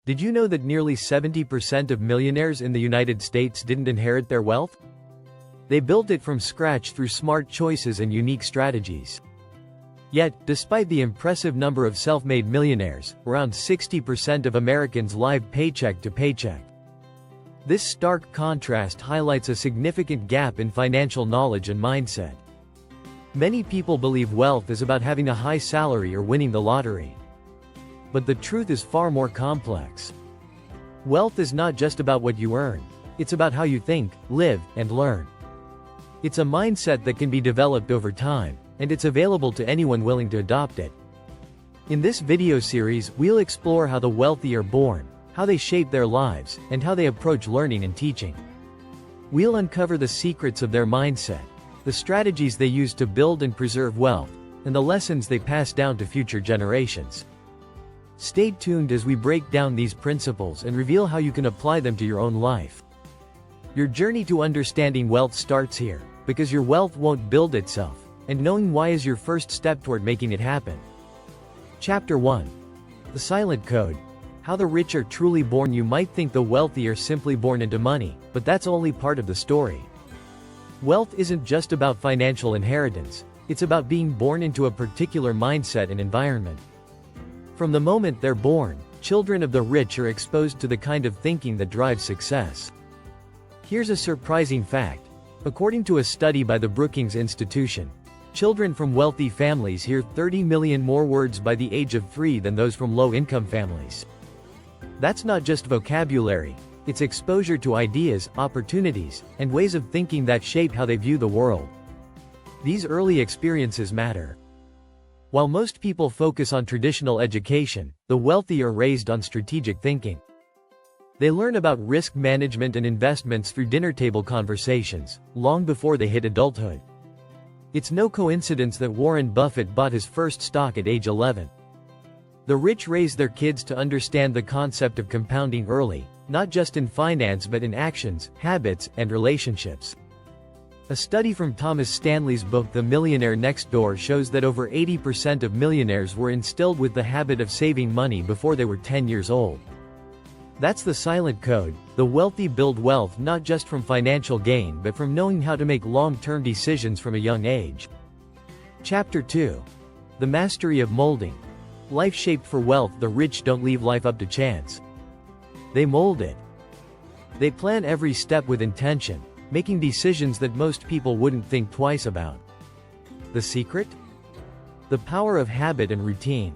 Did you know that nearly 70% of millionaires in the United States didn't inherit their wealth? They built it from scratch through smart choices and unique strategies. Yet, despite the impressive number of self-made millionaires, around 60% of Americans live paycheck to paycheck. This stark contrast highlights a significant gap in financial knowledge and mindset. Many people believe wealth is about having a high salary or winning the lottery. But the truth is far more complex. Wealth is not just about what you earn. It's about how you think, live, and learn. It's a mindset that can be developed over time, and it's available to anyone willing to adopt it. In this video series, we'll explore how the wealthy are born, how they shape their lives, and how they approach learning and teaching. We'll uncover the secrets of their mindset, the strategies they use to build and preserve wealth, and the lessons they pass down to future generations. Stay tuned as we break down these principles and reveal how you can apply them to your own life. Your journey to understanding wealth starts here, because your wealth won't build itself, and knowing why is your first step toward making it happen. Chapter 1. The Silent Code. How the rich are truly born. You might think the wealthy are simply born into money, but that's only part of the story. Wealth isn't just about financial inheritance, it's about being born into a particular mindset and environment. From the moment they're born, children of the rich are exposed to the kind of thinking that drives success. Here's a surprising fact. According to a study by the Brookings Institution, children from wealthy families hear 30 million more words by the age of 3 than those from low-income families. That's not just vocabulary, it's exposure to ideas, opportunities, and ways of thinking that shape how they view the world. These early experiences matter. While most people focus on traditional education, the wealthy are raised on strategic thinking. They learn about risk management and investments through dinner table conversations, long before they hit adulthood. It's no coincidence that Warren Buffett bought his first stock at age 11. The rich raise their kids to understand the concept of compounding early, not just in finance but in actions, habits, and relationships. A study from Thomas Stanley's book The Millionaire Next Door shows that over 80% of millionaires were instilled with the habit of saving money before they were 10 years old. That's the silent code. The wealthy build wealth not just from financial gain but from knowing how to make long-term decisions from a young age. Chapter 2. The Mastery of Molding. Life shaped for wealth. The rich don't leave life up to chance. They mold it. They plan every step with intention, making decisions that most people wouldn't think twice about. The secret? The power of habit and routine.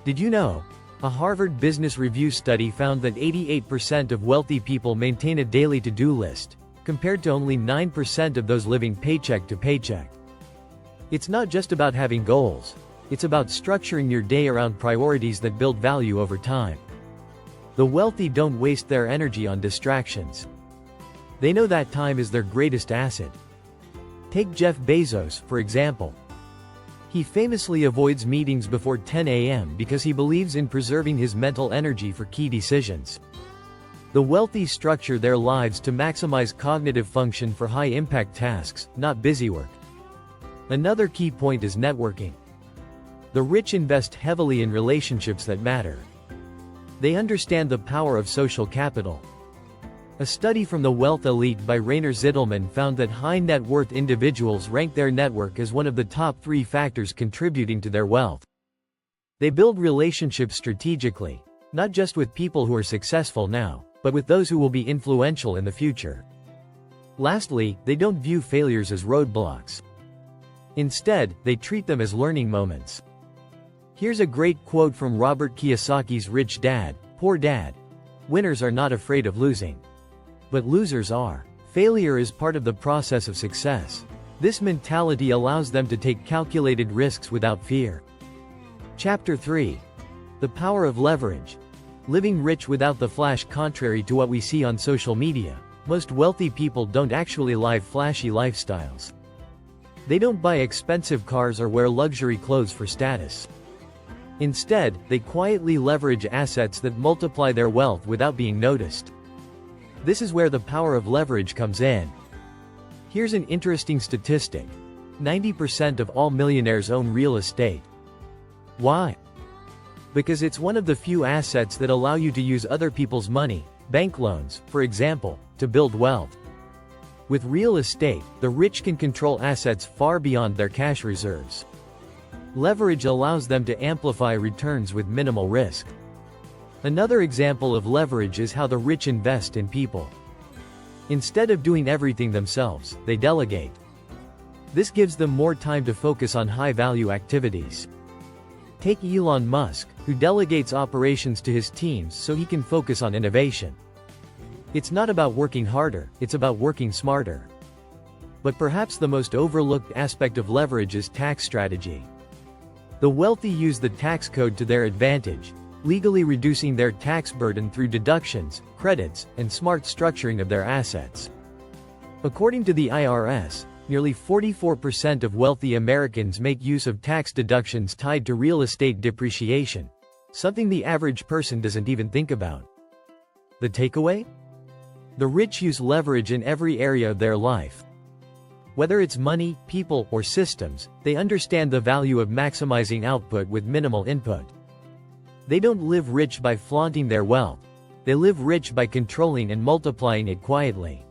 Did you know? A Harvard Business Review study found that 88% of wealthy people maintain a daily to-do list, compared to only 9% of those living paycheck to paycheck. It's not just about having goals, it's about structuring your day around priorities that build value over time. The wealthy don't waste their energy on distractions. They know that time is their greatest asset. Take Jeff Bezos, for example. He famously avoids meetings before 10 a.m. because he believes in preserving his mental energy for key decisions. The wealthy structure their lives to maximize cognitive function for high-impact tasks, not busy work. Another key point is networking. The rich invest heavily in relationships that matter. They understand the power of social capital. A study from the Wealth Elite by Rainer Zittelman found that high net worth individuals rank their network as one of the top 3 factors contributing to their wealth. They build relationships strategically, not just with people who are successful now, but with those who will be influential in the future. Lastly, they don't view failures as roadblocks. Instead, they treat them as learning moments. Here's a great quote from Robert Kiyosaki's Rich Dad, Poor Dad. Winners are not afraid of losing. But losers are. Failure is part of the process of success. This mentality allows them to take calculated risks without fear. Chapter 3. The Power of Leverage. Living rich without the flash. Contrary to what we see on social media, most wealthy people don't actually live flashy lifestyles. They don't buy expensive cars or wear luxury clothes for status. Instead, they quietly leverage assets that multiply their wealth without being noticed. This is where the power of leverage comes in. Here's an interesting statistic. 90% of all millionaires own real estate. Why? Because it's one of the few assets that allow you to use other people's money, bank loans, for example, to build wealth. With real estate, the rich can control assets far beyond their cash reserves. Leverage allows them to amplify returns with minimal risk. Another example of leverage is how the rich invest in people. Instead of doing everything themselves, they delegate. This gives them more time to focus on high-value activities. Take Elon Musk, who delegates operations to his teams so he can focus on innovation. It's not about working harder, it's about working smarter. But perhaps the most overlooked aspect of leverage is tax strategy. The wealthy use the tax code to their advantage, legally reducing their tax burden through deductions, credits, and smart structuring of their assets. According to the IRS, nearly 44% of wealthy Americans make use of tax deductions tied to real estate depreciation, something the average person doesn't even think about. The takeaway? The rich use leverage in every area of their life. Whether it's money, people, or systems, they understand the value of maximizing output with minimal input. They don't live rich by flaunting their wealth. They live rich by controlling and multiplying it quietly.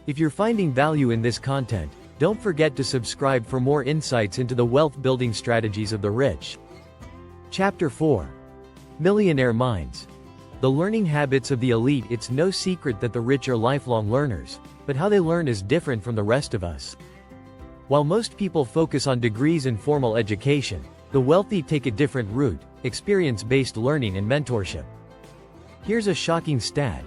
If you're finding value in this content, don't forget to subscribe for more insights into the wealth-building strategies of the rich. Chapter 4. Millionaire Minds. The learning habits of the elite. It's no secret that the rich are lifelong learners, but how they learn is different from the rest of us. While most people focus on degrees and formal education, the wealthy take a different route: experience-based learning and mentorship. Here's a shocking stat.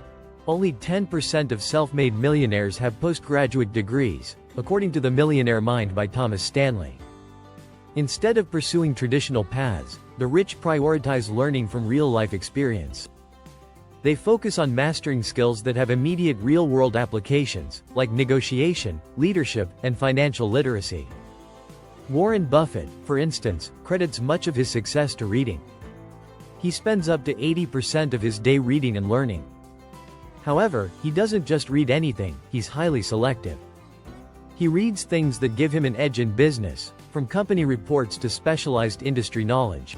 Only 10% of self-made millionaires have postgraduate degrees, according to The Millionaire Mind by Thomas Stanley. Instead of pursuing traditional paths, the rich prioritize learning from real-life experience. They focus on mastering skills that have immediate real-world applications, like negotiation, leadership, and financial literacy. Warren Buffett, for instance, credits much of his success to reading. He spends up to 80% of his day reading and learning. However, he doesn't just read anything, he's highly selective. He reads things that give him an edge in business, from company reports to specialized industry knowledge.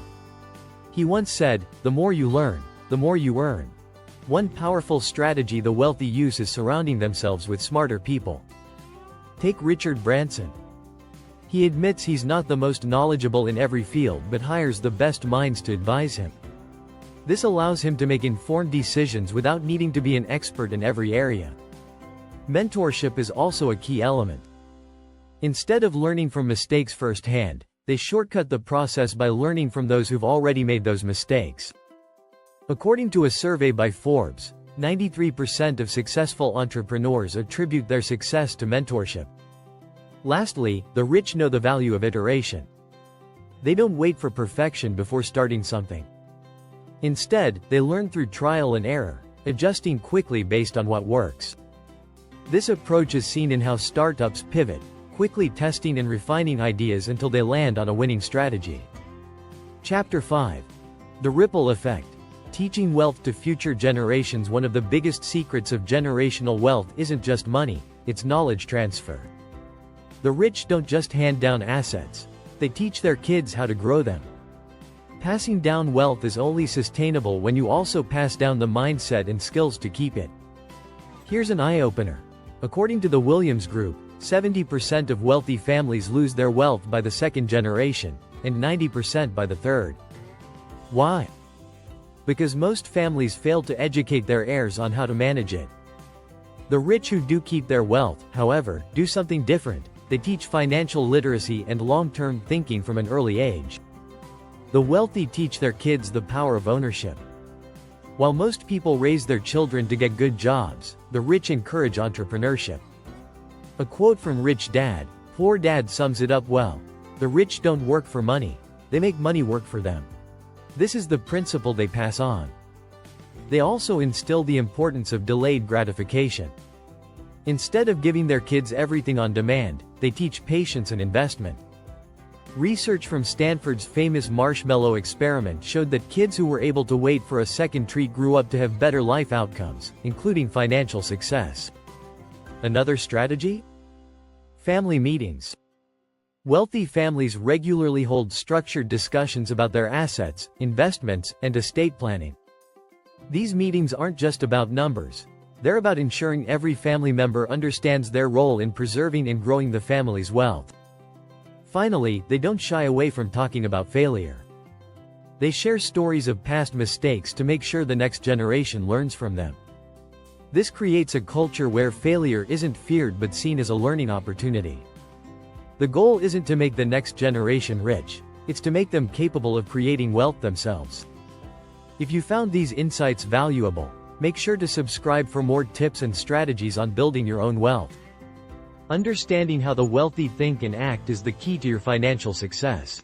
He once said, "The more you learn, the more you earn." One powerful strategy the wealthy use is surrounding themselves with smarter people. Take Richard Branson. He admits he's not the most knowledgeable in every field but hires the best minds to advise him. This allows him to make informed decisions without needing to be an expert in every area. Mentorship is also a key element. Instead of learning from mistakes firsthand, they shortcut the process by learning from those who've already made those mistakes. According to a survey by Forbes, 93% of successful entrepreneurs attribute their success to mentorship. Lastly, the rich know the value of iteration. They don't wait for perfection before starting something. Instead, they learn through trial and error, adjusting quickly based on what works. This approach is seen in how startups pivot, quickly testing and refining ideas until they land on a winning strategy. Chapter 5. The Ripple Effect. Teaching wealth to future generations. One of the biggest secrets of generational wealth isn't just money, it's knowledge transfer. The rich don't just hand down assets, they teach their kids how to grow them. Passing down wealth is only sustainable when you also pass down the mindset and skills to keep it. Here's an eye-opener. According to the Williams Group, 70% of wealthy families lose their wealth by the second generation, and 90% by the third. Why? Because most families fail to educate their heirs on how to manage it. The rich who do keep their wealth, however, do something different. They teach financial literacy and long-term thinking from an early age. The wealthy teach their kids the power of ownership. While most people raise their children to get good jobs, the rich encourage entrepreneurship. A quote from Rich Dad, Poor Dad sums it up well. The rich don't work for money, they make money work for them. This is the principle they pass on. They also instill the importance of delayed gratification. Instead of giving their kids everything on demand, they teach patience and investment. Research from Stanford's famous marshmallow experiment showed that kids who were able to wait for a second treat grew up to have better life outcomes, including financial success. Another strategy? Family meetings. Wealthy families regularly hold structured discussions about their assets, investments, and estate planning. These meetings aren't just about numbers. They're about ensuring every family member understands their role in preserving and growing the family's wealth. Finally, they don't shy away from talking about failure. They share stories of past mistakes to make sure the next generation learns from them. This creates a culture where failure isn't feared but seen as a learning opportunity. The goal isn't to make the next generation rich, it's to make them capable of creating wealth themselves. If you found these insights valuable, make sure to subscribe for more tips and strategies on building your own wealth. Understanding how the wealthy think and act is the key to your financial success.